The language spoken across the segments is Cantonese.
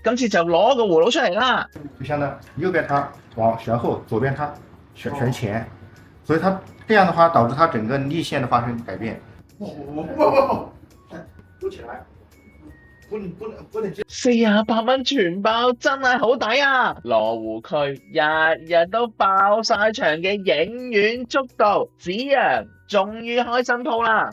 今次就攞個葫蘆出嚟啦。就相当于右边它往旋后，左边它旋前，所以它这样的话导致它整个力线的发生改变。撸起来，不能48蚊全包真係好抵啊！羅湖區日日都爆晒場嘅影院速度，子陽終於開新鋪啦！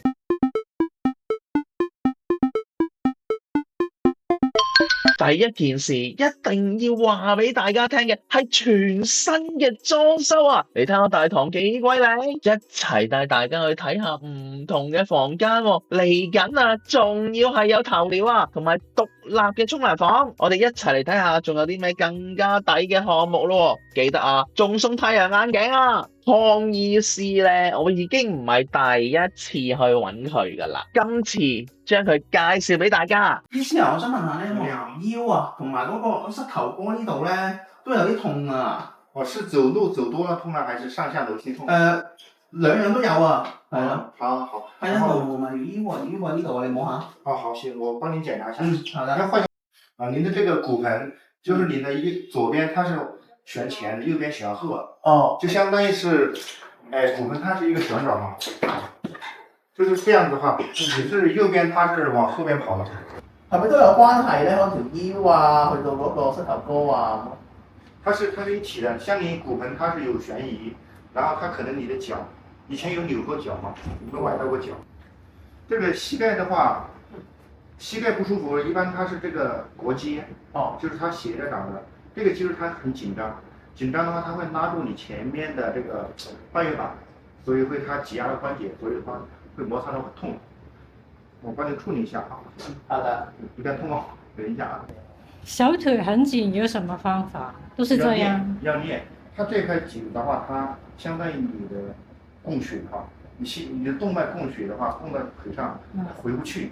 第一件事一定要話俾大家聽嘅係全新嘅裝修啊！你睇下大堂幾鬼靚，一齊帶大家去睇下唔同嘅房間喎。嚟緊啊，仲要係有頭寮啊，同埋獨立嘅沖涼房。我哋一齊嚟睇下，仲有啲咩更加抵嘅項目咯。記得啊，仲送太陽眼鏡啊！康醫師咧，我已經唔係第一次去揾佢噶啦，今次將佢介紹俾大家。醫師啊，我想問下咧，我腰啊同埋嗰個膝頭哥呢度咧都有啲痛啊。我是走路走多了痛啊，還是上下樓梯痛？兩樣都有啊。係咯。好。係啊，同埋腰啊呢度啊，你摸下。好，行，我幫你檢查一下。好的。要換啊，您的這個骨盆就是你的左邊它是旋前，右邊旋後。哦。就相當於是，骨盆它是一個旋轉嘛，就是這樣子的話，只是右邊它是往後邊跑了。係咪都有關係咧？可能條腰啊，去到嗰個膝頭哥啊。它是一體的，像你骨盆它是有旋移，然後它可能你的腳以前有扭過腳嘛，有崴到過腳。這個膝蓋的話，膝蓋不舒服，一般它是這個膕肌，就是它斜着長的，這個肌肉它很緊張，緊張的話它會拉住你前面的這個半月板，所以會它擠壓了關節，所以它會摩擦得很痛。我幫你處理一下啊。好的，有點痛哦，等一下啊。小腿很緊有什麼方法？都是這樣。要練，它這塊緊的話，它相當於你的供血哈，你的動脈供血的話，供到腿上回不去，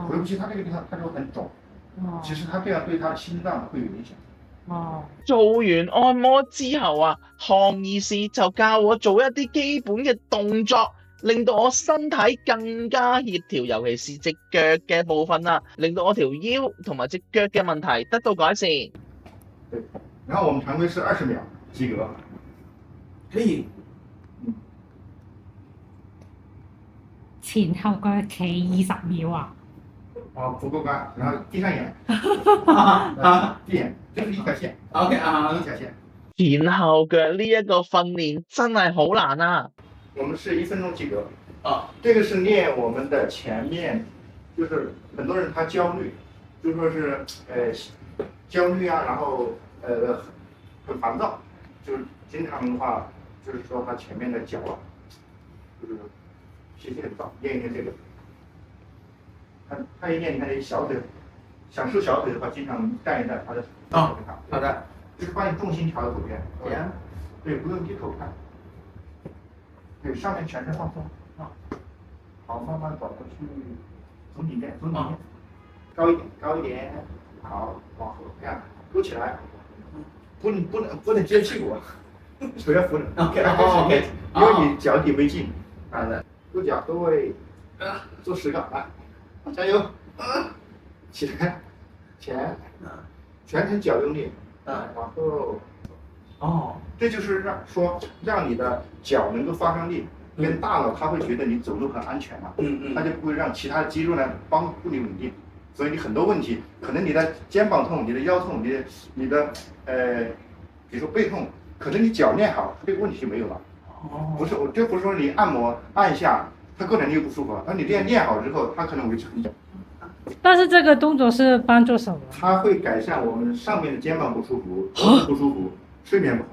回不去，它這個地方它就很腫。其實它這樣對它的心臟會有影響。做完按摩之後啊，康醫師就教我做一啲基本嘅動作，令到我身體更加協調，尤其是隻腳嘅部分啊，令到我條腰同埋隻腳嘅問題得到改善。對，然後我們常規是20秒及格。可以。前後腳企20秒啊！不夠幹，然後閉上眼，閉眼，就是一條線。OK 啊，一條線。前後腳呢一個訓練真係好難啊！我們是1分鐘及格。這個是練我們的前面，就是很多人他焦慮，就說是焦慮啊，然後很煩躁，就是經常的話，就是說他前面的腳啊，就是脾氣很躁，練一練這個。他一練，你看這小腿，想瘦小腿的話，經常帶一帶他的手。好的。就是把你重心調到左邊。對，不用低頭看。對，上面全身放鬆。好，慢慢走過去，從裡面，高一點，好，往後，這樣，擼起來，不能撅屁股，手要扶着。OK，因為你腳底沒勁。好的，擼腳，對，做10個，來，加油，起來，前，全程腳用力，往後。這就是讓你的腳能夠發上力。跟大腦，他會覺得你走路很安全嘛，他就不會讓其他肌肉呢幫助你穩定，所以你很多問題，可能你的肩膀痛、你的腰痛、你的比如說背痛，可能你腳練好，這個問題就沒有了。這不是說你按摩按一下，它過兩天就不舒服了，而你練好之後，它可能維持很久。但是這個動作是幫助什麼？它會改善我們上面的肩膀不舒服、脖子不舒服、睡眠不好。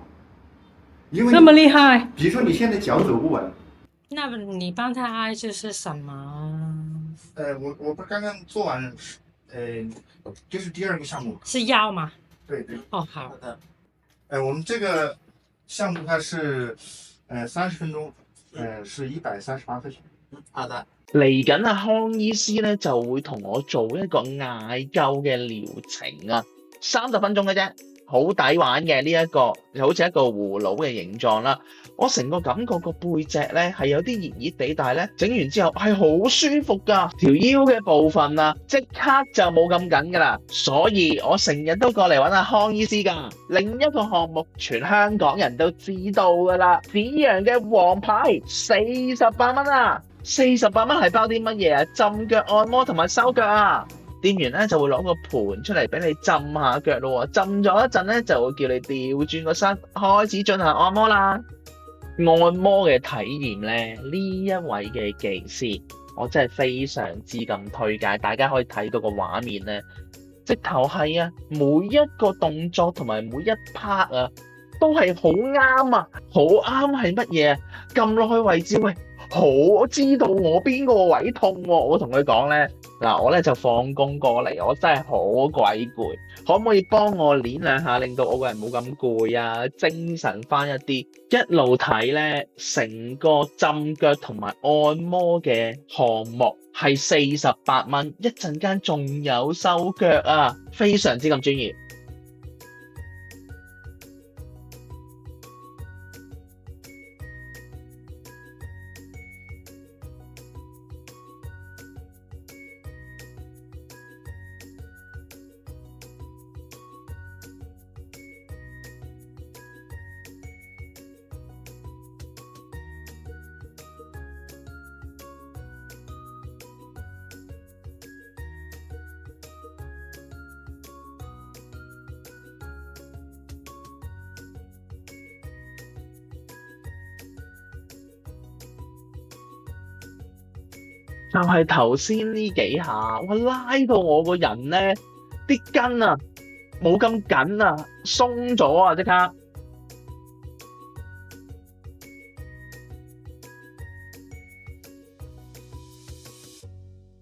因為這麼厲害？比如說你現在腳走不穩。那你幫他按就是什麼？我不剛剛做完，這是第2個項目。是腰嗎？對。哦，好的。我們這個項目它是30分鐘，是138塊錢。好的。嚟緊啊，康醫師咧就會同我做一個艾灸嘅療程啊，30分鐘嘅啫。好抵玩嘅呢一個，好似一個葫蘆嘅形狀啦。我成個感覺個背脊咧係有啲熱熱地，但係咧整完之後係好舒服㗎。條腰嘅部分啊，即刻就冇咁緊㗎啦。所以我成日都過嚟揾阿康醫師㗎。另一個項目，全香港人都知道㗎啦，紫陽嘅王牌48蚊啊！48蚊係包啲乜嘢啊？浸腳按摩同埋收腳啊！店員咧就會攞個盤出嚟俾你浸下腳咯，浸咗一陣咧就會叫你調轉個身，開始進行按摩啦。按摩嘅體驗咧，呢一位嘅技師，我真係非常之咁推介，大家可以睇到個畫面咧，直頭係啊，每一個動作同埋每一 part 啊，都係好啱啊，好啱係乜嘢啊？撳落去位置，喂，好知道我邊個位痛喎，我同佢講咧。嗱，我咧就放工過嚟，我真係好鬼攰，可唔可以幫我練兩下，令到我個人冇咁攰啊，精神翻一啲？一路睇咧，成個浸腳同埋按摩嘅項目係48蚊，一陣間仲有收腳啊，非常之咁專業。就係頭先呢幾下，我拉到我個人咧啲筋啊冇咁緊啊，鬆咗啊，即刻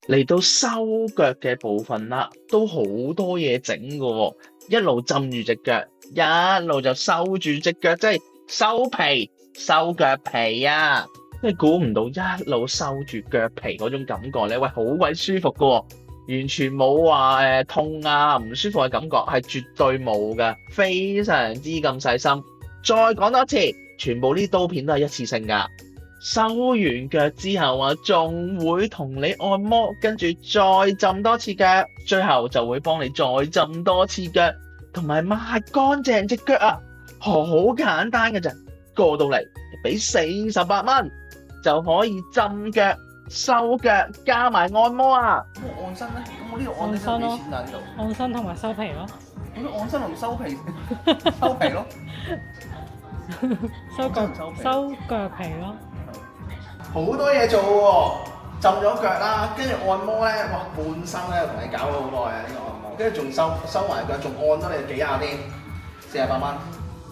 嚟到收腳嘅部分啦，都好多嘢整㗎喎，一路浸住隻腳，一路就收住隻腳，即係收皮、收腳皮啊！即係估唔到一路收住腳皮嗰種感覺咧，喂，好鬼舒服噶喎，完全冇話痛啊唔舒服嘅感覺，係絕對冇噶，非常之咁細心。再講多次，全部呢刀片都係一次性噶。收完腳之後啊，仲會同你按摩，跟住再浸多次腳，最後就會幫你再浸多次腳，同埋抹乾淨隻腳啊，好簡單嘅啫，過到嚟俾48蚊。就可以浸腳、收腳加埋按摩啊！咁按身咧？咁我呢度按身幾錢啊？呢度按身同埋收皮咯。咁按身同收皮，收皮咯。收腳皮咯。好多嘢做喎，浸咗腳啦，跟住按摩咧，哇，半身咧同你搞咗好耐啊！呢個按摩，跟住仲收埋腳，仲按多你幾下添，48蚊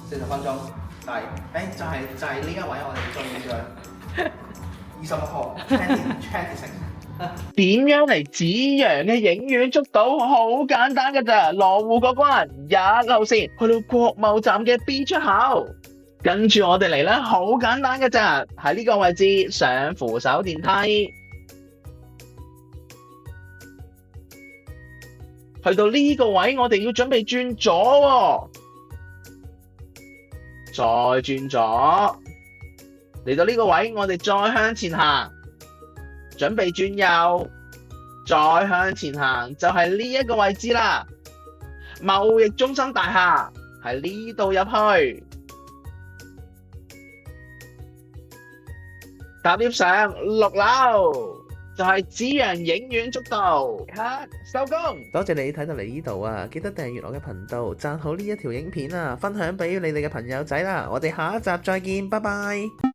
，40分鐘。但係就係呢一位我哋中意嘅。26號 26點樣嚟紫陽嘅影院捉到？好簡單㗎咋，羅湖過關1路線去到國貿站嘅 B 出口，跟住我哋嚟啦，好簡單㗎咋，喺呢個位置上扶手電梯，去到呢個位我哋要準備轉左喎，再轉左。嚟到呢個位，我哋再向前行，準備轉右，再向前行，就係呢一個位置啦。貿易中心大廈喺呢度入去，搭 lift 上6樓，就係紫陽影院速度。收工。多謝你睇到嚟呢度啊！記得訂閱我嘅頻道，讚好呢一條影片啊，分享俾你哋嘅朋友仔啦。我哋下一集再見，拜拜。